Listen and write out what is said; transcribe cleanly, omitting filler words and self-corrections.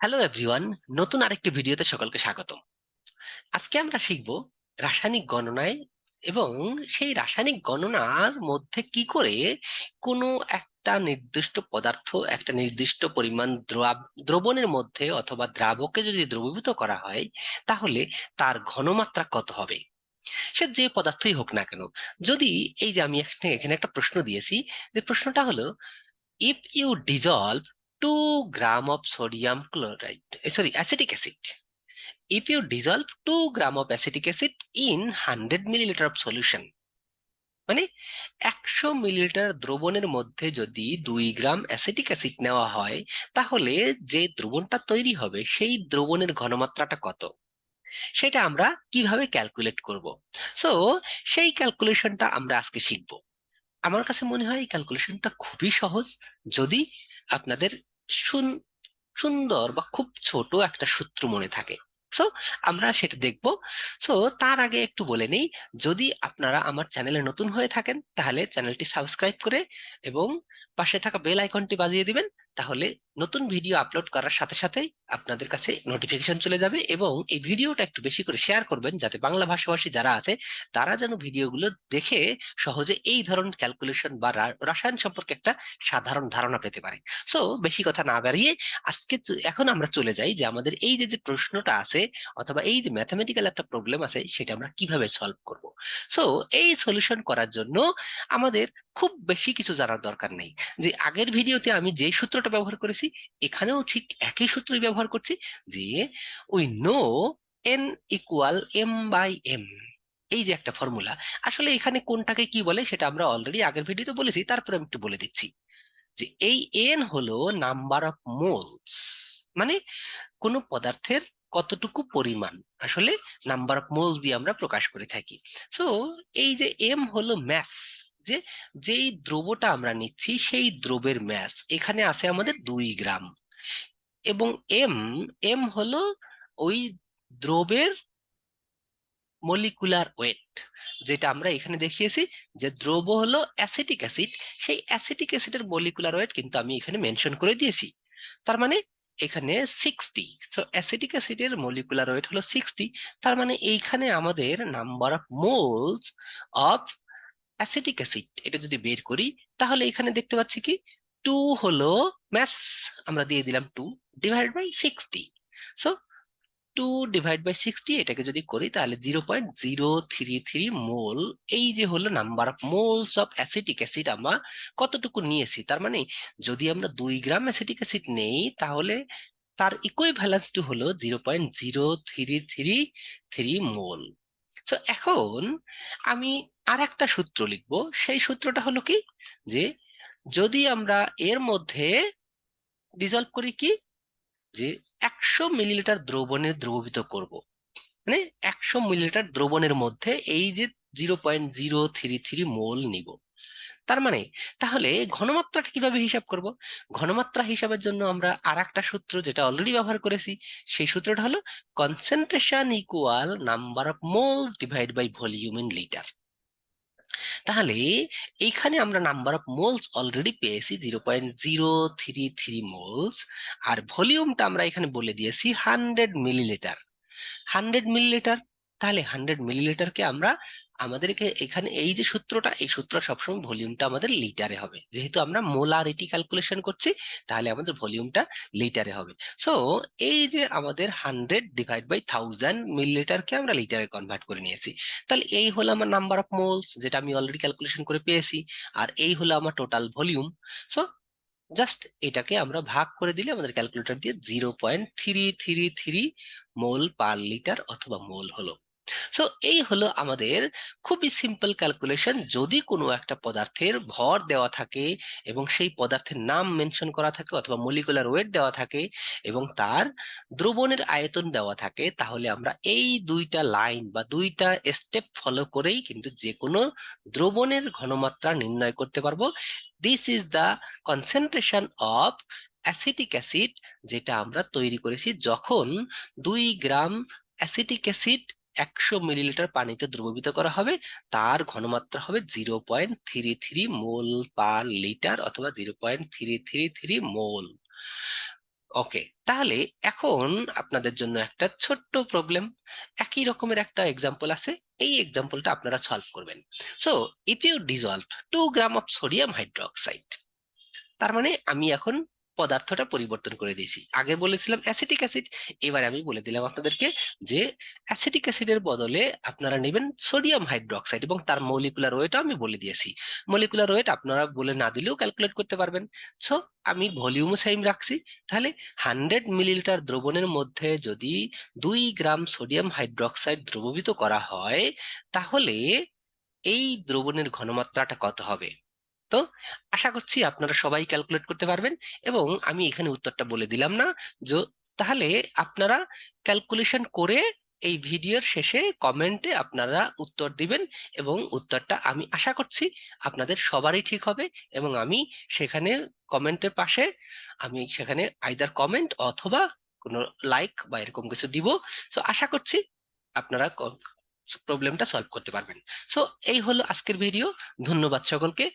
Hello everyone, নতুন আরেকটি ভিডিওতে সকলকে স্বাগতম। আজকে আমরা শিখব রাসায়নিক গণনায় এবং সেই রাসায়নিক গণনার মধ্যে কি করে কোনো একটা নির্দিষ্ট পদার্থ একটা নির্দিষ্ট পরিমাণ দ্রবণের মধ্যে অথবা দ্রাবকে যদি দ্রবীভূত করা হয় তাহলে তার ঘনমাত্রা কত হবে, সে যে পদার্থই হোক না কেন। যদি এই যে আমি এখানে এখানে একটা প্রশ্ন দিয়েছি, যে প্রশ্নটা হলো, if you dissolve 2 gram of sodium chloride, sorry, acetic acid, if you dissolve 2 gram of acetic acid in 100 milliliter of solution, মানে 100 মিলিলিটার দ্রবণের মধ্যে যদি 2 গ্রাম অ্যাসিটিক অ্যাসিড নেওয়া হয় তাহলে যে দ্রবণটা তৈরি হবে সেই দ্রবণের ঘনমাত্রাটা কত, সেটা আমরা কিভাবে ক্যালকুলেট করব। সো সেই ক্যালকুলেশনটা আমরা আজকে শিখব। আমার কাছে মনে হয় এই ক্যালকুলেশনটা খুবই সহজ, যদি আপনাদের সুন- সুন্দর বা খুব ছোট একটা সূত্র মনে থাকে। সো আমরা সেটা দেখব। সো তার আগে একটু বলে নেই, যদি আপনারা আমার চ্যানেলে নতুন হয়ে থাকেন তাহলে চ্যানেলটি সাবস্ক্রাইব করে এবং পাশে থাকা বেল আইকনটি বাজিয়ে দিবেন, তাহলে নতুন ভিডিও আপলোড করার সাথে সাথেই আপনাদের কাছে নোটিফিকেশন চলে যাবে। এবং এই ভিডিওটা একটু বেশি করে শেয়ার করবেন, যাতে বাংলা ভাষাভাষী যারা আছে তারা যেন ভিডিওগুলো দেখে সহজে এই ধরনের ক্যালকুলেশন বা রসায়ন সম্পর্কে একটা সাধারণ ধারণা পেতে পারে। সো বেশি কথা না বাড়িয়ে এখন আমরা চলে যাই যে আমাদের এই যে যে প্রশ্নটা আছে অথবা এই যে ম্যাথমেটিক্যাল একটা প্রবলেম আছে সেটা আমরা কিভাবে সলভ করব। সো এই সলিউশন করার জন্য আমাদের খুব বেশি কিছু জানার দরকার নেই। যে আগের ভিডিওতে আমি যে সূত্রটা ব্যবহার করেছি এখানেও ঠিক একই সূত্রই ব্যবহার করছি, যে we know n equal m by m, এই যে একটা ফর্মুলা। আসলে এখানে কোনটাকে কি বলে সেটা আমরা অলরেডি আগের ভিডিওতে বলেছি, তারপরে আমি একটু বলে দিচ্ছি। যে এই এন হলো নাম্বার অফ মোলস, মানে কোন পদার্থের কতটুকু পরিমাণ আসলে নাম্বার অফ মোলস দিয়ে আমরা প্রকাশ করে থাকি। সো এই যে এম হলো ম্যাস, যে যেই দ্রবটা আমরা নিচ্ছি সেই দ্রবের ম্যাস এখানে আছে আমাদের 2 গ্রাম। এবং এম এম হলো ওই দ্রবের মলিকুলার ওয়েট, যেটা আমরা এখানে দেখিয়েছি যে দ্রব হলো অ্যাসিটিক অ্যাসিড, সেই অ্যাসিটিক অ্যাসিডের মলিকুলার ওয়েট কিন্তু আমি এখানে মেনশন করে দিয়েছি। তার মানে এখানে 60, সো অ্যাসিটিক অ্যাসিডের মলিকুলার ওয়েট হলো 60। তার মানে এইখানে আমাদের number of moles of acetic acid এটা যদি বের করি তাহলে এখানে দেখতে পাচ্ছি কি 2 হলো ম্যাস, আমরা দিয়ে দিলাম 2 ডিভাইড বাই 60। সো 2/60 এটাকে যদি করি তাহলে 0.033 মোল, এই যে হলো number of moles of acetic acid আমরা কতটুকু নিয়েছি। তার মানে যদি আমরা 2 গ্রাম অ্যাসিটিক অ্যাসিড নেই তাহলে তার ইকুইভ্যালেন্সটি হলো 0.0333 মোল। তো এখন আমি আর একটা সূত্র লিখবো, সেই সূত্রটা হলো কি, যে যদি আমরা এর মধ্যে ডিজলভ করি কি, যে 100 মিলিলিটার দ্রবণে দ্রবীভূত করব, মানে 100 মিলিলিটার দ্রবণের মধ্যে এই যে 0.033 মোল নিব। তার মানে তাহলে ঘনমাত্রাটা কিভাবে হিসাব করব? ঘনমাত্রা হিসাবের জন্য আমরা আর একটা সূত্র যেটা অলরেডি ব্যবহার করেছি, সেই সূত্রটা হলো concentration equal number of moles divide by volume in litre. তাহলে এইখানে আমরা নাম্বার অফ মোলস অলরেডি পেয়েছি 0.033 মোলস, আর ভলিউমটা আমরা এখানে বলে দিয়েছি 100 মিলিলিটার। 100 মিলিলিটার, তাহলে 100 মিলিলিটারকে আমরা আমাদেরকে এখানে এই যে সূত্রটা, এই সূত্র সবসময় ভলিউমটা আমাদের লিটারে হবে, যেহেতু আমরা মোলারিটি ক্যালকুলেশন করছি তাহলে আমাদের ভলিউমটা লিটারে হবে। সো এই যে আমাদের 100/1000 মিলিলিটারকে আমরা লিটারে কনভার্ট করে নিয়েছি। তাহলে এই হলো আমার নাম্বার অফ মোলস যেটা আমি অলরেডি ক্যালকুলেশন করে পেয়েছি, আর এই হলো আমার টোটাল ভলিউম। সো জাস্ট এটাকে আমরা ভাগ করে দিলে আমাদের ক্যালকুলেটর দিয়ে 0.333 মোল পার লিটার অথবা মোল হলো। সো এই হলো আমাদের খুবই সিম্পল ক্যালকুলেশন। যদি কোনো একটা পদার্থের ভর দেওয়া থাকে এবং সেই পদার্থের নাম মেনশন করা থাকে অথবা মলিকুলার ওয়েট দেওয়া থাকে এবং তার দ্রবণের আয়তন দেওয়া থাকে, তাহলে আমরা এই দুইটা লাইন বা দুইটা স্টেপ ফলো করেই কিন্তু যে কোনো দ্রবণের ঘনমাত্রা নির্ণয় করতে পারবো। This is the concentration of acetic acid, যেটা আমরা তৈরি করেছি যখন 2 গ্রাম অ্যাসিটিক অ্যাসিড 100 মিলিলিটার পানিতে দ্রবীভূত করা হবে, তার ঘনমাত্রা হবে 0.33 মোল পার লিটার অথবা 0.333 মোল। ওকে, তাহলে এখন আপনাদের জন্য একটা ছোট্ট প্রবলেম, একই রকমের একটা এক্সাম্পল আছে। এই এক্সাম্পলটা আপনারা সলভ করবেন। So if you dissolve 2 gram of sodium hydroxide, তার মানে আমি এখন পদার্থটা পরিবর্তন করে দিয়েছি। আগে বলেছিলাম অ্যাসিটিক অ্যাসিড, এবার আমি বলে দিলাম আপনাদেরকে যে অ্যাসিটিক অ্যাসিডের বদলে আপনারা নেবেন সোডিয়াম হাইড্রোক্সাইড, এবং তার মলিকুলার ওয়েটও আমি বলে দিয়েছি। মলিকুলার ওয়েট আপনারা বলে না দিলেও ক্যালকুলেট করতে পারবেন। সো আমি ভলিউমও সেম রাখছি। তাহলে 100 মিলিলিটার দ্রবণের মধ্যে যদি 2 গ্রাম সোডিয়াম হাইড্রোক্সাইড দ্রবীভূত করা হয়, তাহলে এই দ্রবণের ঘনমাত্রাটা কত হবে? তো আশা করছি আপনারা সবাই ক্যালকুলেট করতে পারবেন, এবং আমি এখানে উত্তরটা বলে দিলাম না। যে তাহলে আপনারা ক্যালকুলেশন করে এই ভিডিওর শেষে কমেন্টে আপনারা উত্তর দিবেন, এবং উত্তরটা আমি আশা করছি আপনাদের সবারই ঠিক হবে। এবং আমি সেখানে কমেন্টের পাশে আমি সেখানে আইদার কমেন্ট অথবা কোনো লাইক বা এরকম কিছু দিব। সো আশা করছি আপনারা প্রবলেমটা সলভ করতে পারবেন। সো এই হলো আজকের ভিডিও। ধন্যবাদ সকলকে।